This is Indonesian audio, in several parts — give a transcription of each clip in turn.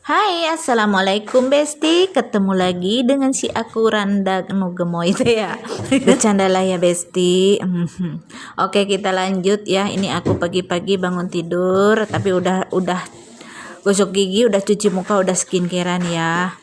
Hai, assalamualaikum Besti. Ketemu lagi dengan si aku Randa nu gemoy teh ya. Bercanda lah ya Besti. Oke, kita lanjut ya. Ini aku pagi-pagi bangun tidur, tapi udah gosok gigi, udah cuci muka, udah skincarean ya.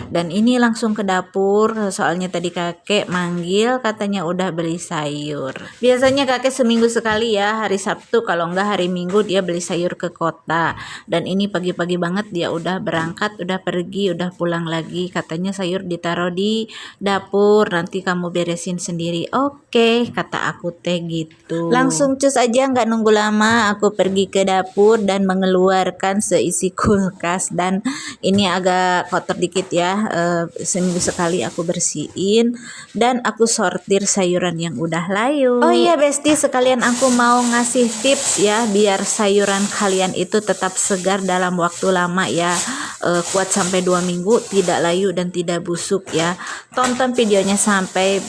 Dan ini langsung ke dapur, soalnya tadi kakek manggil katanya udah beli sayur. Biasanya kakek seminggu sekali ya, hari Sabtu kalau enggak hari Minggu dia beli sayur ke kota. Dan ini pagi-pagi banget dia udah berangkat, udah pergi, udah pulang lagi. Katanya sayur ditaruh di dapur, nanti kamu beresin sendiri. Oke, kata aku teh gitu. Langsung cus aja, nggak nunggu lama, aku pergi ke dapur dan mengeluarkan seisi kulkas. Dan ini agak kotor dikit ya, seminggu sekali aku bersihin dan aku sortir sayuran yang udah layu. Oh iya Besti, sekalian aku mau ngasih tips ya biar sayuran kalian itu tetap segar dalam waktu lama ya, kuat sampai 2 minggu, tidak layu dan tidak busuk ya. Tonton videonya sampai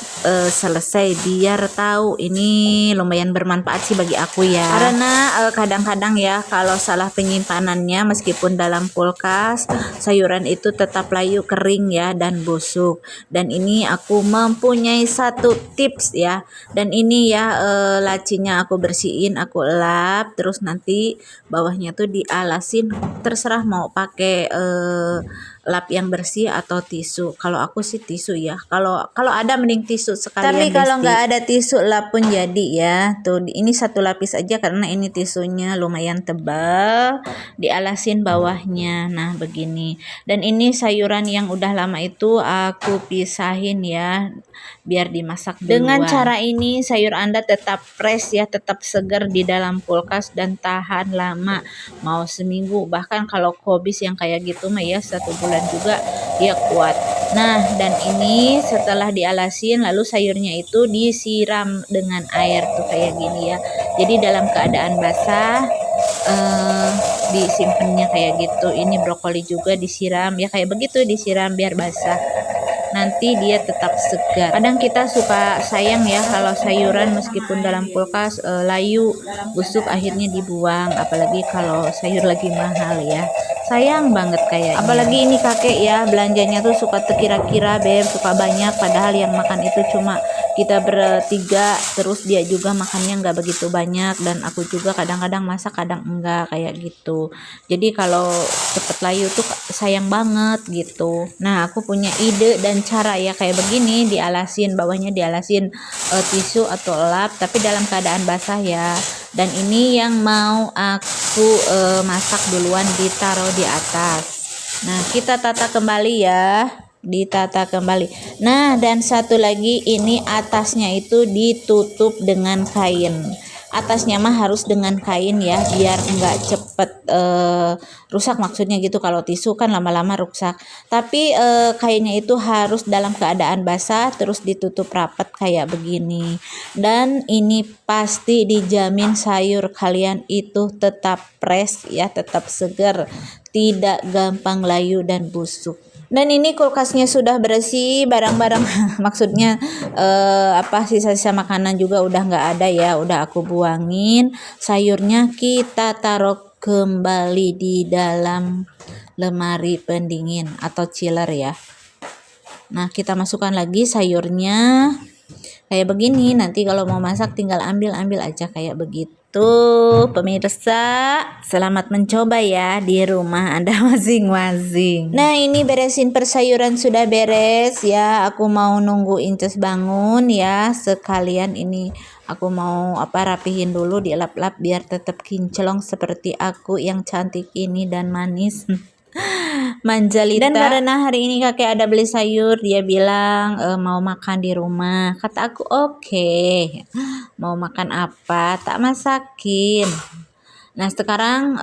selesai biar tahu, ini lumayan bermanfaat sih bagi aku ya. Karena kadang-kadang ya kalau salah penyimpanannya, meskipun dalam kulkas sayuran itu tetap layu, kering ya dan busuk. Dan ini aku mempunyai satu tips ya. Dan ini ya, lacinya aku bersihin, aku lap, terus nanti bawahnya tuh dialasin, terserah mau pakai lap yang bersih atau tisu. Kalau aku sih tisu ya. Kalau ada mending tisu sekalian. Tapi kalau nggak ada tisu, lap pun jadi ya. Tuh ini satu lapis aja karena ini tisunya lumayan tebal. Dialasin bawahnya. Nah, begini. Dan ini sayuran yang udah lama itu aku pisahin ya, biar dimasak duluan. Dengan cara ini sayur Anda tetap fresh ya, tetap segar di dalam kulkas dan tahan lama. Mau seminggu, bahkan kalau kobis yang kayak gitu mah ya 1 bulan juga dia kuat. Nah, dan ini setelah dialasin lalu sayurnya itu disiram dengan air tuh kayak gini ya. Jadi dalam keadaan basah, disimpannya kayak gitu. Ini brokoli juga disiram ya kayak begitu, disiram biar basah. Nanti dia tetap segar. Kadang kita suka sayang ya kalau sayuran meskipun dalam kulkas layu, busuk, akhirnya dibuang. Apalagi kalau sayur lagi mahal ya, sayang banget kayaknya. Apalagi ini kakek ya, belanjanya tuh suka terkira-kira Beb, suka banyak, padahal yang makan itu cuma kita bertiga, terus dia juga makannya nggak begitu banyak, dan aku juga kadang-kadang masak kadang enggak kayak gitu. Jadi kalau cepet layu tuh sayang banget gitu. Nah, aku punya ide dan cara ya kayak begini, dialasin, bawahnya dialasin tisu atau lap, tapi dalam keadaan basah ya. Dan ini yang mau aku masak duluan, ditaruh di atas. Nah, kita tata kembali ya, ditata kembali. Nah, dan satu lagi, ini atasnya itu ditutup dengan kain. Atasnya mah harus dengan kain ya, biar enggak cepet rusak, maksudnya gitu. Kalau tisu kan lama-lama rusak, tapi kainnya itu harus dalam keadaan basah, terus ditutup rapat kayak begini. Dan ini pasti dijamin sayur kalian itu tetap fresh ya, tetap segar, tidak gampang layu dan busuk. Dan ini kulkasnya sudah bersih, barang-barang maksudnya sisa-sisa makanan juga udah nggak ada ya, udah aku buangin. Sayurnya kita taruh kembali di dalam lemari pendingin atau chiller ya. Nah, kita masukkan lagi sayurnya kayak begini. Nanti kalau mau masak tinggal ambil aja kayak begitu. Pemirsa, selamat mencoba ya di rumah Anda masing-masing. Nah, ini beresin persayuran sudah beres ya. Aku mau nunggu Inces bangun ya. Sekalian ini aku mau rapihin dulu, dilap-lap biar tetap kinclong seperti aku yang cantik ini dan manis. Manjalita. Dan karena hari ini kakek ada beli sayur, dia bilang mau makan di rumah. Kata aku oke. Mau makan apa? Tak masakin. Nah, sekarang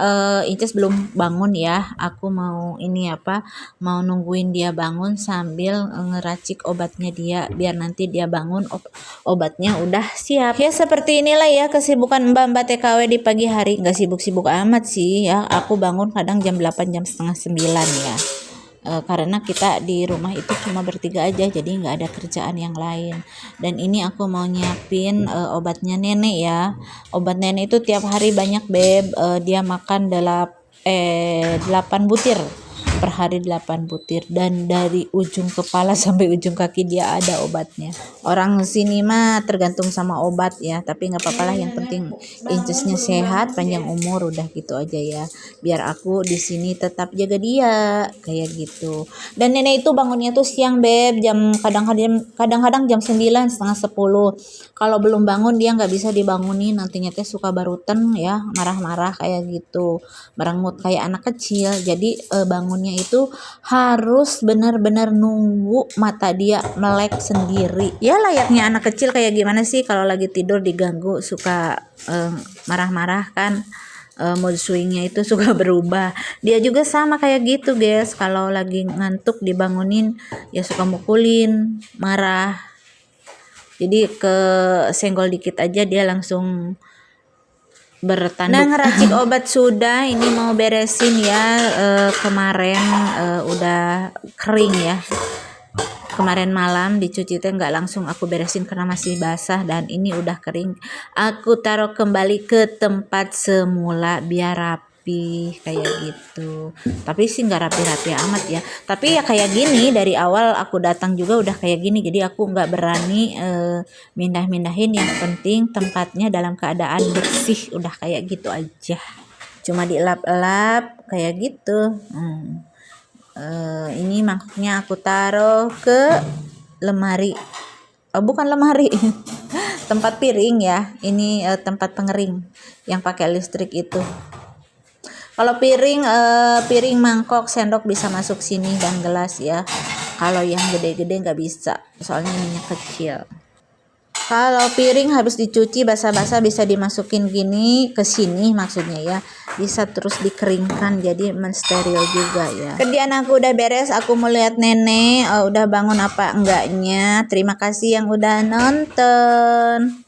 Inces belum bangun ya. Aku mau mau nungguin dia bangun sambil ngeracik obatnya dia, biar nanti dia bangun obatnya udah siap. Ya seperti inilah ya kesibukan mbak-mbak TKW di pagi hari. Nggak sibuk-sibuk amat sih ya. Aku bangun kadang jam 8, jam setengah 9 ya. Karena kita di rumah itu cuma bertiga aja, jadi nggak ada kerjaan yang lain. Dan ini aku mau nyiapin obatnya nenek ya. Obat nenek itu tiap hari banyak Beb, dia makan 8 butir per hari 8 butir, dan dari ujung kepala sampai ujung kaki dia ada obatnya. Orang sini mah tergantung sama obat ya, tapi nggak apa-apa lah, yang penting incesnya sehat, panjang umur, udah gitu aja ya. Biar aku di sini tetap jaga dia kayak gitu. Dan nenek itu bangunnya tuh siang beb, jam kadang-kadang jam 9, setengah 10. Kalau belum bangun dia nggak bisa dibangunin, nantinya teh suka barutan ya, marah-marah kayak gitu, merengut kayak anak kecil. Jadi bangunnya itu harus benar-benar nunggu mata dia melek sendiri ya, layaknya anak kecil. Kayak gimana sih kalau lagi tidur diganggu suka marah-marah kan, mood swingnya itu suka berubah. Dia juga sama kayak gitu guys, kalau lagi ngantuk dibangunin ya suka mukulin, marah. Jadi ke senggol dikit aja dia langsung bertanduk. Nah, ngeracik obat sudah, ini mau beresin ya. Kemarin udah kering ya. Kemarin malam dicuci teh nggak langsung aku beresin karena masih basah, dan ini udah kering. Aku taruh kembali ke tempat semula biar rapi kayak gitu. Tapi sih nggak rapi-rapi amat ya. Tapi ya kayak gini, dari awal aku datang juga udah kayak gini. Jadi aku nggak berani mindah-mindahin. Yang penting tempatnya dalam keadaan bersih, udah kayak gitu aja. Cuma dielap-elap kayak gitu. Ini mangkoknya aku taruh ke lemari, bukan lemari tempat piring ya. Ini tempat pengering yang pakai listrik itu. Kalau piring, mangkok, sendok bisa masuk sini, dan gelas ya. Kalau yang gede-gede nggak bisa, soalnya ininya kecil. Kalau piring habis dicuci basah-basah bisa dimasukin gini ke sini, maksudnya ya, bisa terus dikeringkan jadi mensteril juga ya. Kerjaan aku udah beres, aku mau lihat nenek udah bangun apa enggaknya. Terima kasih yang udah nonton.